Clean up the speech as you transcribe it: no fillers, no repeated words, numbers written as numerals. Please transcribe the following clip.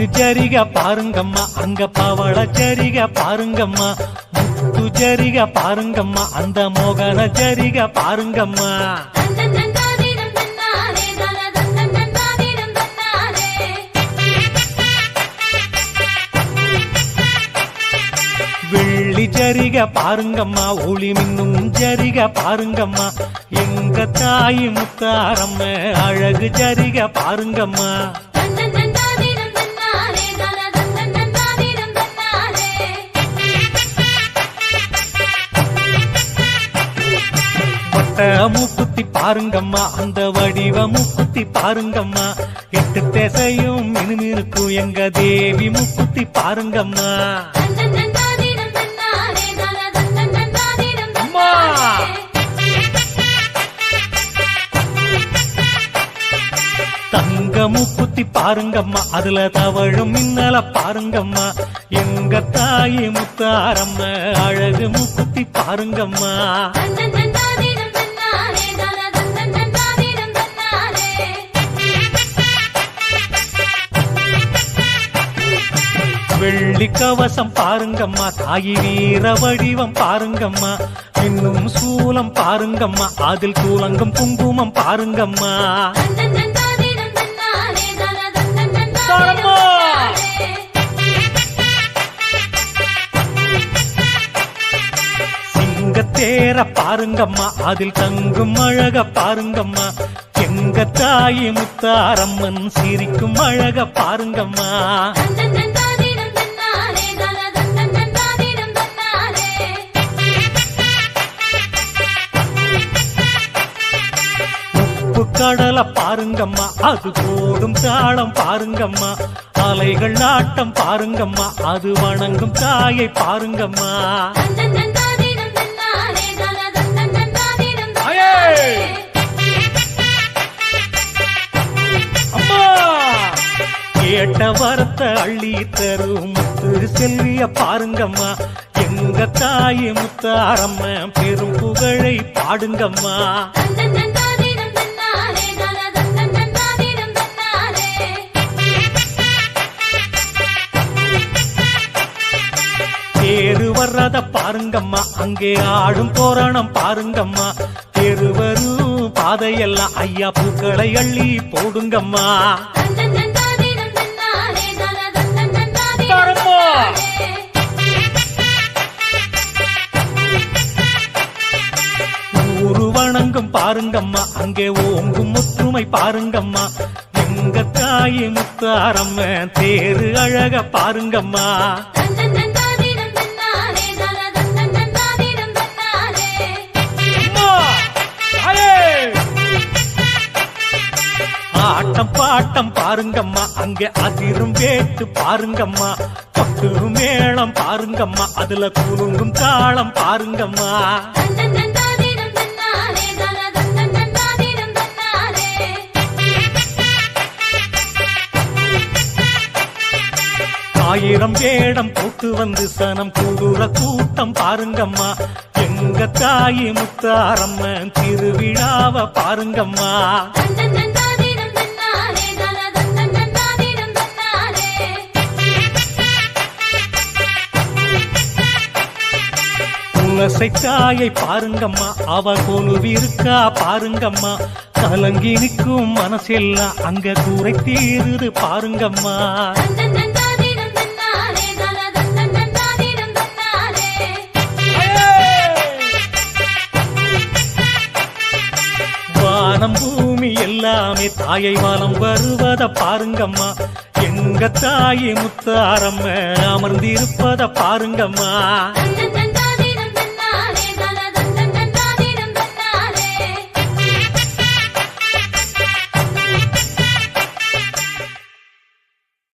பட்டு ஜரிக பாருங்கம்மா அங்க பவள ஜரிக பாருங்கம்மா முத்து ஜரிக பாருங்கம்மா அந்த மோகன ஜரிக பாருங்கம்மா வெள்ளி ஜரிக பாருங்கம்மா ஒளி மின்னும் ஜரிக பாருங்கம்மா எங்க தாய் முத்தாரம்ம அழகு ஜரிக பாருங்கம்மா மூக்குத்தி பாருங்கம்மா அந்த வடிவ மூக்குத்தி பாருங்கம்மா எட்டு திசையும் மினுமினுக்கும் எங்க தேவி மூக்குத்தி பாருங்கம்மா தங்க மூக்குத்தி பாருங்கம்மா அதுல தவழும் மின்னல பாருங்கம்மா எங்க தாய் முத்தாரம்ம அழகு மூக்குத்தி பாருங்கம்மா வெள்ளி கவசம் பாருங்கம்மா தாயி வீர வடிவம் பாருங்கம்மா இன்னும் சூலம் பாருங்கம்மா அதில் கூலங்கும் குங்குமம் பாருங்கம்மா சிங்கத்தேர பாருங்கம்மா அதில் தங்கும் அழக பாருங்கம்மா எங்க தாயி முத்தாரம்மன் சிரிக்கும் அழக பாருங்கம்மா கடலை பாருங்கம்மா அது போடும் தாளம் பாருங்கம்மா அலைகள் ஆட்டம் பாருங்கம்மா அது வணங்கும் தாயை பாருங்கம்மா அம்மா கேட்ட வரத்த அள்ளி தரும் முத்து செல்விய பாருங்கம்மா எங்க தாயை முத்தாரம்ம பெரும் புகழை பாடுங்கம்மா தேரு வர்றத பாருங்கம்மா அங்கே ஆடும் தோரணம் பாருங்கம்மா தெருவரும் பாதையெல்லாம் ஐயா பூக்களை அள்ளி போடுங்கம்மா ஊரு வணங்கும் பாருங்கம்மா அங்கே ஓங்கும் முத்துமை பாருங்கம்மா எங்க தாய் முத்தாரம்ம தேரு அழக பாருங்கம்மா ஆட்டம் பாட்டம் பாருங்கம்மா அங்கே அதிரும் வேட்டு பாருங்கம்மா கொட்டு மேளம் பாருங்கம்மா அதுல குலுங்கும் தாளம் பாருங்கம்மா ஆயிரம் வேடம் போட்டு வந்து சனம் கூடுற கூட்டம் பாருங்கம்மா எங்க தாயி முத்தாரம்ம திருவிழாவ பாருங்கம்மா துளசை தாயை பாருங்கம்மா அவ கொலுவிருக்கா பாருங்கம்மா கலங்கி நிற்கும் மனசெல்லாம் அங்க கூரை தீருது பாருங்கம்மா வானம் பூமி எல்லாமே தாயை வானம் வருவத பாருங்கம்மா எங்க தாயை முத்தாரம்ம அமர்ந்திருப்பத பாருங்கம்மா